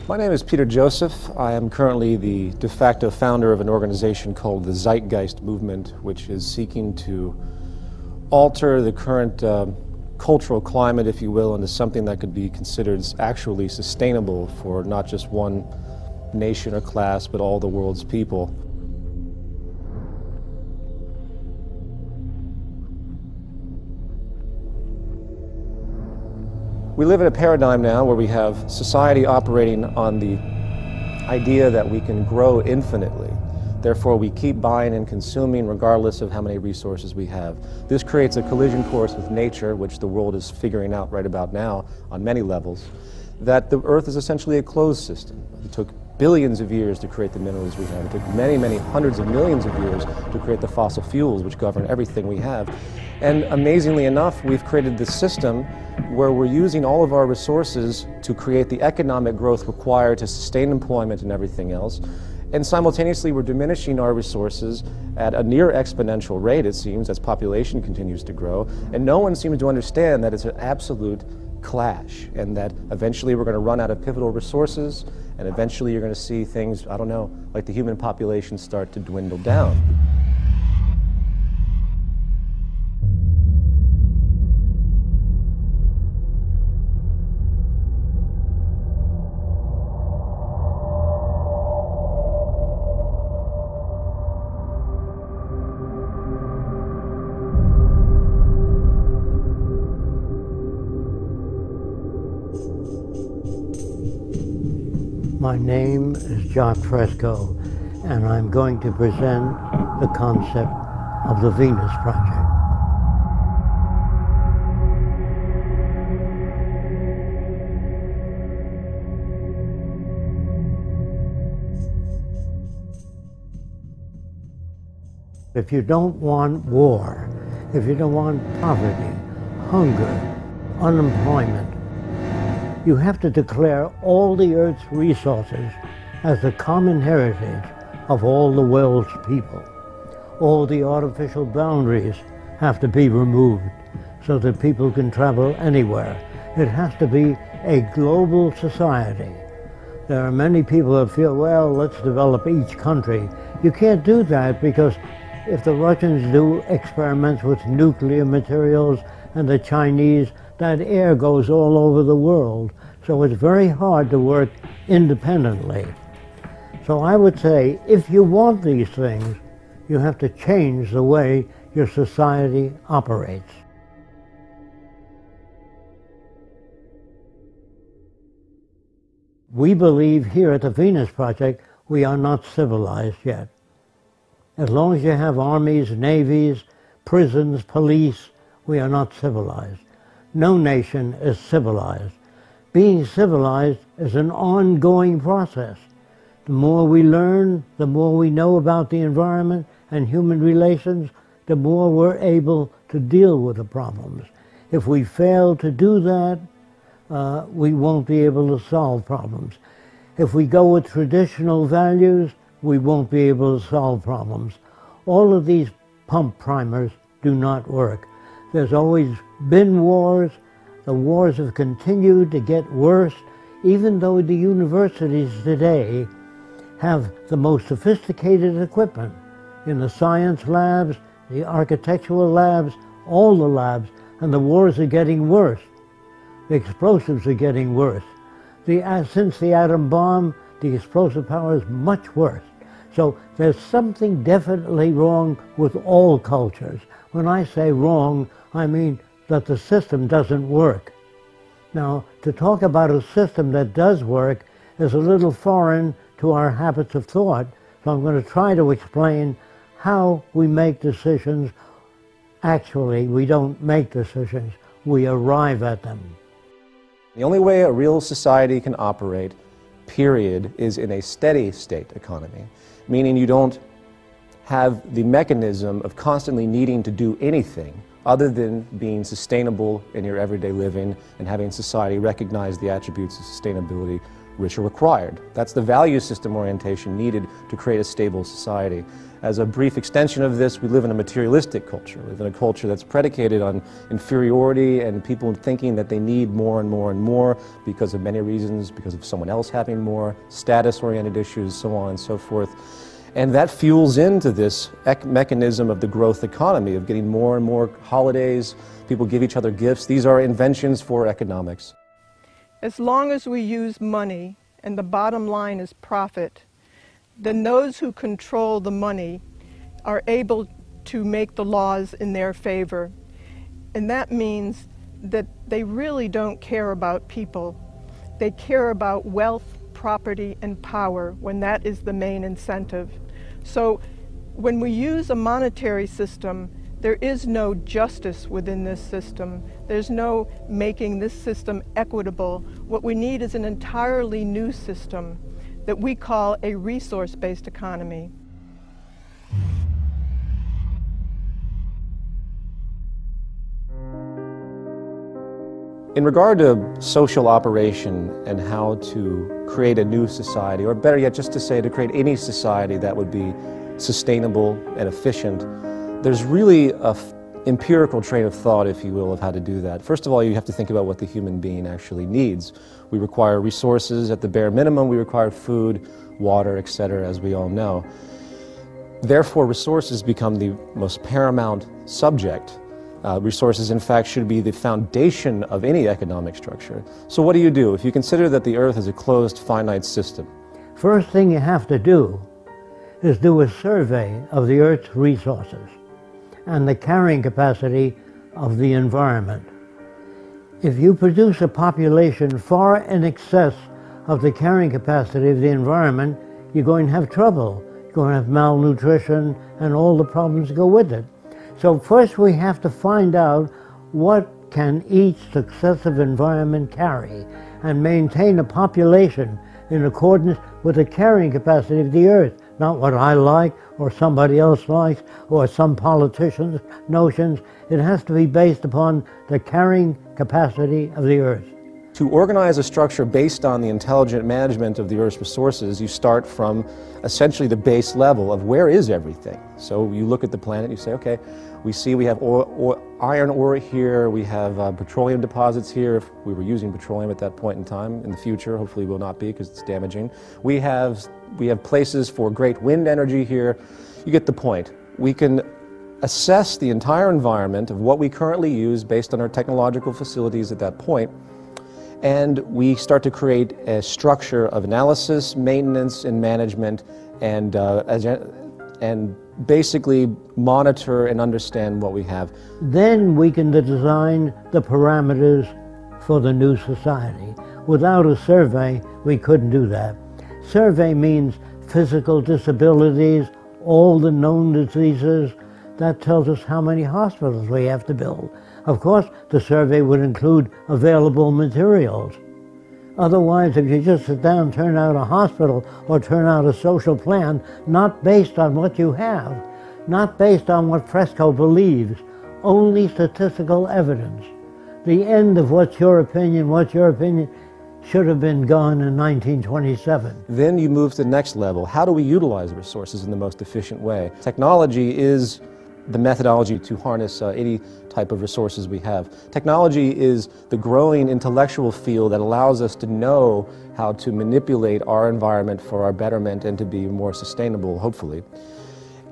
My name is Peter Joseph. I am currently the de facto founder of an organization called the Zeitgeist movement, which is seeking to alter the current cultural climate, if you will, into something that could be considered actually sustainable for not just one nation or class, but all the world's people. We live in a paradigm now where we have society operating on the idea that we can grow infinitely. Therefore, we keep buying and consuming regardless of how many resources we have. This creates a collision course with nature, which the world is figuring out right about now on many levels, that the Earth is essentially a closed system. It took billions of years to create the minerals we have. It took many, many hundreds of millions of years to create the fossil fuels which govern everything we have. And amazingly enough, we've created this system where we're using all of our resources to create the economic growth required to sustain employment and everything else. And simultaneously, we're diminishing our resources at a near exponential rate, it seems, as population continues to grow. And no one seems to understand that it's an absolute clash, and that eventually we're going to run out of pivotal resources, and eventually you're going to see things, I don't know, like the human population start to dwindle down. My name is Jacques Fresco, and I'm going to present the concept of the Venus Project. If you don't want war, if you don't want poverty, hunger, unemployment, you have to declare all the Earth's resources as the common heritage of all the world's people. All the artificial boundaries have to be removed so that people can travel anywhere. It has to be a global society. There are many people that feel, well, let's develop each country. You can't do that, because if the Russians do experiments with nuclear materials and the Chinese, that air goes all over the world. So it's very hard to work independently. So I would say, if you want these things, you have to change the way your society operates. We believe here at the Venus Project, we are not civilized yet. As long as you have armies, navies, prisons, police, we are not civilized. No nation is civilized. Being civilized is an ongoing process. The more we learn, the more we know about the environment and human relations, the more we're able to deal with the problems. If we fail to do that, we won't be able to solve problems. If we go with traditional values, we won't be able to solve problems. All of these pump primers do not work. There's always been wars. The wars have continued to get worse, even though the universities today have the most sophisticated equipment in the science labs, the architectural labs, all the labs, and the wars are getting worse. The explosives are getting worse. Since the atom bomb, the explosive power is much worse. So there's something definitely wrong with all cultures. When I say wrong, I mean that the system doesn't work. Now, to talk about a system that does work is a little foreign to our habits of thought, so I'm going to try to explain how we make decisions. Actually, we don't make decisions, we arrive at them. The only way a real society can operate, period, is in a steady state economy, meaning you don't have the mechanism of constantly needing to do anything other than being sustainable in your everyday living and having society recognize the attributes of sustainability rich are required. That's the value system orientation needed to create a stable society. As a brief extension of this, we live in a materialistic culture. We live in a culture that's predicated on inferiority and people thinking that they need more and more and more because of many reasons, because of someone else having more, status-oriented issues, so on and so forth. And that fuels into this mechanism of the growth economy, of getting more and more holidays, people give each other gifts. These are inventions for economics. As long as we use money and the bottom line is profit, then those who control the money are able to make the laws in their favor. And that means that they really don't care about people. They care about wealth, property, and power when that is the main incentive. So when we use a monetary system, there is no justice within this system. There's no making this system equitable. What we need is an entirely new system that we call a resource-based economy. In regard to social operation and how to create a new society, or better yet, just to say to create any society that would be sustainable and efficient, there's really an empirical train of thought, if you will, of how to do that. First of all, you have to think about what the human being actually needs. We require resources at the bare minimum. We require food, water, etc., as we all know. Therefore, resources become the most paramount subject. Resources, in fact, should be the foundation of any economic structure. So what do? If you consider that the Earth is a closed, finite system? First thing you have to do is do a survey of the Earth's resources and the carrying capacity of the environment. If you produce a population far in excess of the carrying capacity of the environment, you're going to have trouble. You're going to have malnutrition and all the problems that go with it. So first we have to find out what can each successive environment carry and maintain a population in accordance with the carrying capacity of the Earth, not what I like or somebody else likes or some politician's notions. It has to be based upon the carrying capacity of the Earth. To organize a structure based on the intelligent management of the Earth's resources, you start from essentially the base level of where is everything. So you look at the planet, you say, okay, we see we have iron ore here, we have petroleum deposits here, if we were using petroleum at that point in time. In the future, hopefully will not be because it's damaging. We have places for great wind energy here. You get the point. We can assess the entire environment of what we currently use based on our technological facilities at that point, and we start to create a structure of analysis, maintenance, and management, and basically monitor and understand what we have. Then we can design the parameters for the new society. Without a survey, we couldn't do that. Survey means physical disabilities, all the known diseases. That tells us how many hospitals we have to build. Of course, the survey would include available materials. Otherwise, if you just sit down and turn out a hospital or turn out a social plan, not based on what you have, not based on what Fresco believes, only statistical evidence. The end of what's your opinion should have been gone in 1927. Then you move to the next level. How do we utilize resources in the most efficient way? Technology is the methodology to harness any type of resources we have. Technology is the growing intellectual field that allows us to know how to manipulate our environment for our betterment and to be more sustainable, hopefully.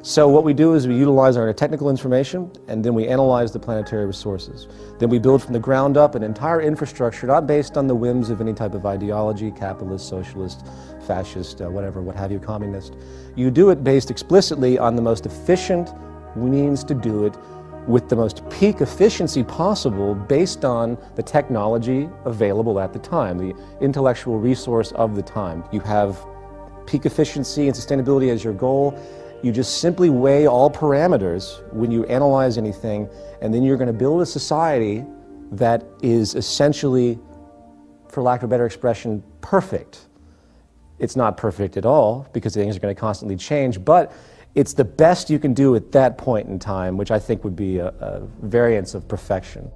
So what we do is we utilize our technical information, and then we analyze the planetary resources. Then we build from the ground up an entire infrastructure, not based on the whims of any type of ideology, capitalist, socialist, fascist, whatever, what have you, communist. You do it based explicitly on the most efficient means to do it with the most peak efficiency possible based on the technology available at the time, the intellectual resource of the time. You have peak efficiency and sustainability as your goal. You just simply weigh all parameters when you analyze anything, and then you're going to build a society that is essentially, for lack of a better expression, perfect. It's not perfect at all because things are going to constantly change, but it's the best you can do at that point in time, which I think would be a variance of perfection.